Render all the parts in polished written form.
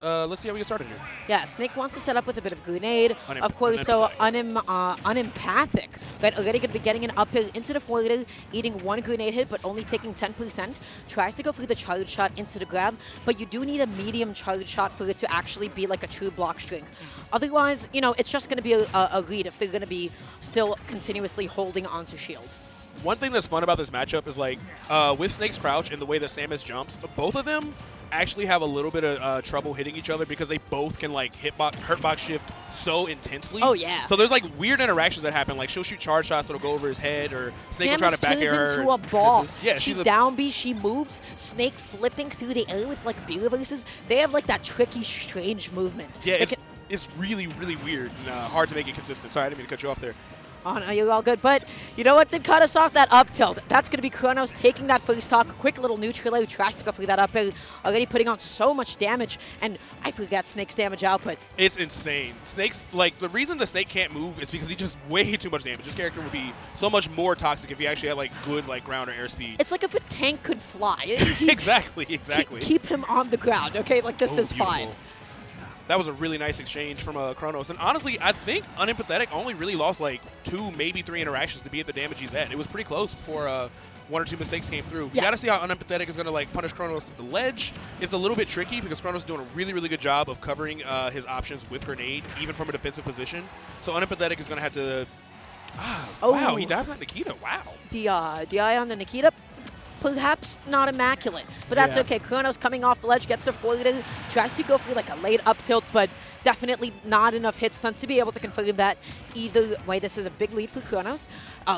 let's see how we get started here. Yeah, Snake wants to set up with a bit of grenade, of course, so Unimpathic. Right, already going to be getting an uphill into the forward, eating one grenade hit, but only taking 10%. Tries to go for the charge shot into the grab, but you do need a medium charge shot for it to actually be like a true block string. Otherwise, you know, it's just going to be a lead if they're going to be still continuously holding onto shield. One thing that's fun about this matchup is, like, with Snake's crouch and the way that Samus jumps, both of them actually have a little bit of trouble hitting each other because they both can, like, hurtbox shift so intensely. Oh, yeah. So there's, like, weird interactions that happen. Like, she'll shoot charge shots that'll go over his head, or Snake will try to back air her. Samus turns into a ball. Yeah, she down B, she moves. Snake flipping through the air with, like, B reverses. They have, like, that tricky, strange movement. Yeah, it's really, really weird and hard to make it consistent. Sorry, I didn't mean to cut you off there. Oh, no, you're all good. But you know what did cut us off? That up tilt. That's going to be Chronos taking that first stock. A quick little neutral air. Tries to go for that up air. Already putting on so much damage. And I forgot Snake's damage output. It's insane. Snake's, like, the reason the Snake can't move is because he just way too much damage. This character would be so much more toxic if he actually had, like, good, like, ground or airspeed. It's like if a tank could fly. Exactly. Keep him on the ground, okay? Like, this is beautiful. fine. That was a really nice exchange from Chronos. And honestly, I think Unimpathic only really lost like 2, maybe 3 interactions to be at the damage he's at. It was pretty close before 1 or 2 mistakes came through. You got to see how Unimpathic is going to like punish Chronos at the ledge. It's a little bit tricky because Chronos is doing a really, really good job of covering his options with grenade, even from a defensive position. So Unimpathic is going to have to... Wow, he died on Nikita. Wow. The DI on the Nikita, perhaps not immaculate, but that's okay. Chronos coming off the ledge, gets the forward, tries to go for like a late up tilt, but definitely not enough hit stun to be able to confirm that either way. This is a big lead for Chronos.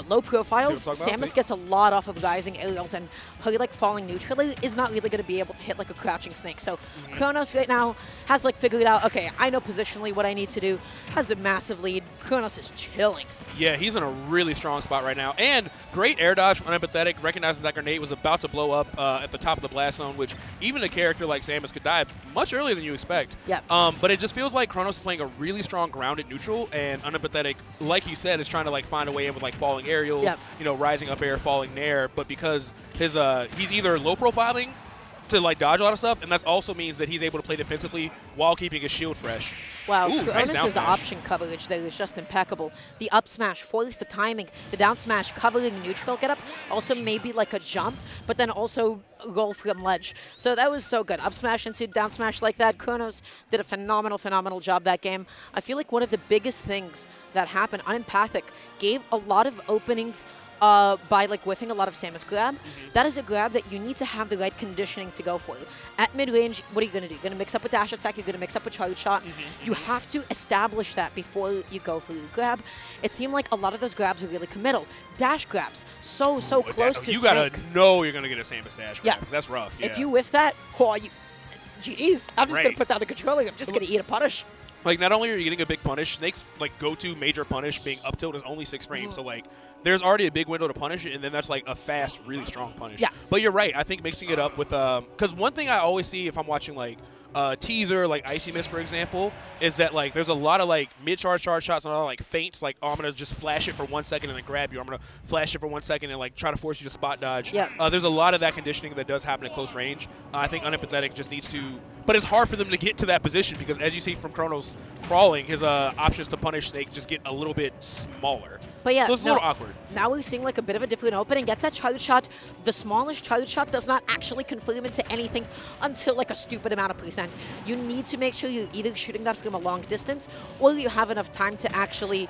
Low profiles, Samus gets a lot off of rising aerials, and her like falling neutral is not really going to be able to hit like a crouching Snake. So Chronos right now has like figured out, okay, I know positionally what I need to do, has a massive lead. Chronos is chilling. Yeah, he's in a really strong spot right now. And great air dodge from Unimpathic, recognizing that grenade was about to blow up at the top of the blast zone, which even a character like Samus could die much earlier than you expect. Yeah. But it just feels like Chronos is playing a really strong grounded neutral, and Unimpathic, like you said, is trying to like find a way in with like falling aerials, you know, rising up air, falling nair. But because his he's either low profiling to like dodge a lot of stuff, and that also means that he's able to play defensively while keeping his shield fresh. Wow, Nice Chronos' option coverage there is just impeccable. The up smash forced the timing, the down smash covering neutral get up, also maybe like a jump, but then also roll from ledge. So that was so good. Up smash into down smash like that. Chronos did a phenomenal, phenomenal job that game. I feel like one of the biggest things that happened, Unimpathic gave a lot of openings by like whiffing a lot of Samus grab. That is a grab that you need to have the right conditioning to go for. At mid-range, what are you going to do? You're going to mix up a dash attack, you're going to mix up a charge shot. You have to establish that before you go for your grab. It seemed like a lot of those grabs were really committal. Dash grabs, so close to You got to know you're going to get a Samus dash grab. Yeah. That's rough. If you whiff that, GG's. I'm just going to put down the controller. I'm just going to eat a punish. Like, not only are you getting a big punish, Snake's like go-to major punish being up tilt is only 6 frames. So like, there's already a big window to punish it, and then that's like a fast, really strong punish. Yeah. But you're right. I think mixing it up with because one thing I always see if I'm watching like teaser, like Icy Mist, for example, is that like there's a lot of like mid-charge shots and a lot of like feints, like, oh, I'm gonna just flash it for 1 second and then grab you. I'm gonna flash it for 1 second and like try to force you to spot dodge. Yeah. There's a lot of that conditioning that does happen at close range. I think Unimpathic just needs to, but it's hard for them to get to that position because as you see from Chronos crawling, his options to punish Snake just get a little bit smaller. But yeah, so it's a little awkward. Now we're seeing like a bit of a different opening. Gets that charge shot. The smallest charge shot does not actually confirm into anything until like a stupid amount of percent. You need to make sure you're either shooting that from a long distance or you have enough time to actually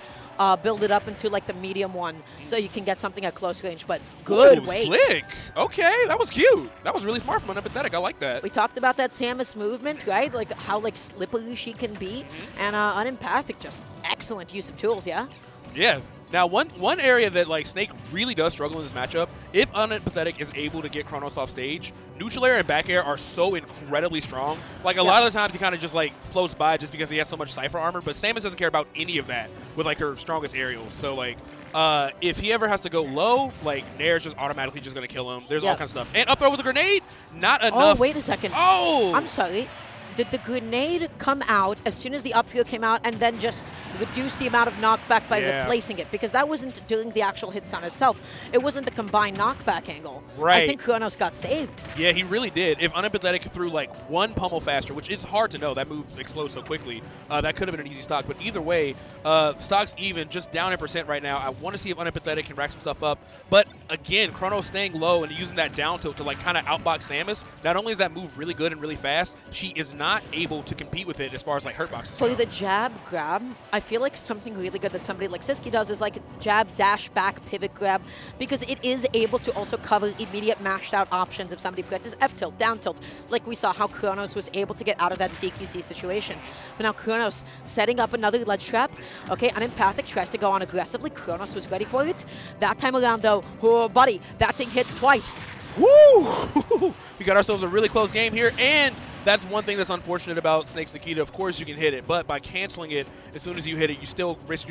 build it up into like the medium one so you can get something at close range. But good weight. Slick. Okay, that was cute. That was really smart from Unimpathic. I like that. We talked about that Samus movement, right? Like how like slippery she can be. And Unimpathic, just excellent use of tools, yeah? Yeah. Now, one area that like Snake really does struggle in this matchup, if Unimpathic is able to get Chronos off stage, neutral air and back air are so incredibly strong. Like a lot of the times he kind of just like floats by just because he has so much Cypher armor, but Samus doesn't care about any of that with like her strongest aerials. So like if he ever has to go low, like Nair's just automatically just going to kill him. There's all kinds of stuff. And up throw with a grenade, not enough. Oh, wait a second. Oh! I'm sorry. did the grenade come out as soon as the upfield came out and then just reduce the amount of knockback by replacing it? Because that wasn't doing the actual hit stun itself. It wasn't the combined knockback angle. Right. I think Chronos got saved. Yeah, he really did. If Unimpathic threw like one pummel faster, which is hard to know, that move explodes so quickly, that could have been an easy stock. But either way, stock's even, just down in percent right now. I want to see if Unimpathic can rack some stuff up. But again, Chronos staying low and using that down tilt to like kind of outbox Samus. Not only is that move really good and really fast, she is not able to compete with it as far as like hurt boxes. So the jab grab, I feel like something really good that somebody like Siski does is like jab, dash, back, pivot grab, because it is able to also cover immediate mashed out options if somebody presses F tilt, down tilt, like we saw how Chronos was able to get out of that CQC situation. But now Chronos setting up another ledge trap. Okay, Unimpathic tries to go on aggressively. Chronos was ready for it. That time around though, oh buddy, that thing hits twice. Woo! We got ourselves a really close game here, and that's one thing that's unfortunate about Snake's Nikita. Of course you can hit it, but by canceling it, as soon as you hit it, you still risk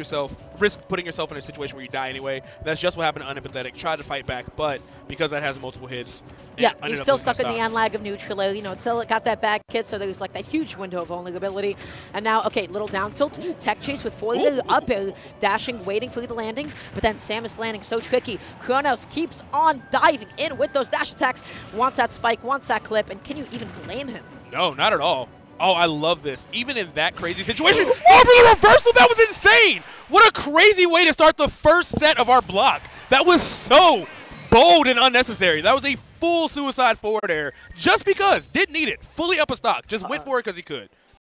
putting yourself in a situation where you die anyway. That's just what happened to Unimpathic. Tried to fight back, but because that has multiple hits, yeah, he's still stuck in the end lag of neutral. You know, it's still got that back hit, so there's like that huge window of vulnerability. And now, okay, little down tilt, tech chase with forward up air, dashing, waiting for the landing, but then Samus landing so tricky. Chronos keeps on diving in with those dash attacks, wants that spike, wants that clip, and can you even blame him? No, not at all. Oh, I love this. Even in that crazy situation, oh, for the reversal, that was insane! What a crazy way to start the first set of our block. That was so bold and unnecessary. That was a full suicide forward air just because. Didn't need it. Fully up a stock. Just went for it because he could.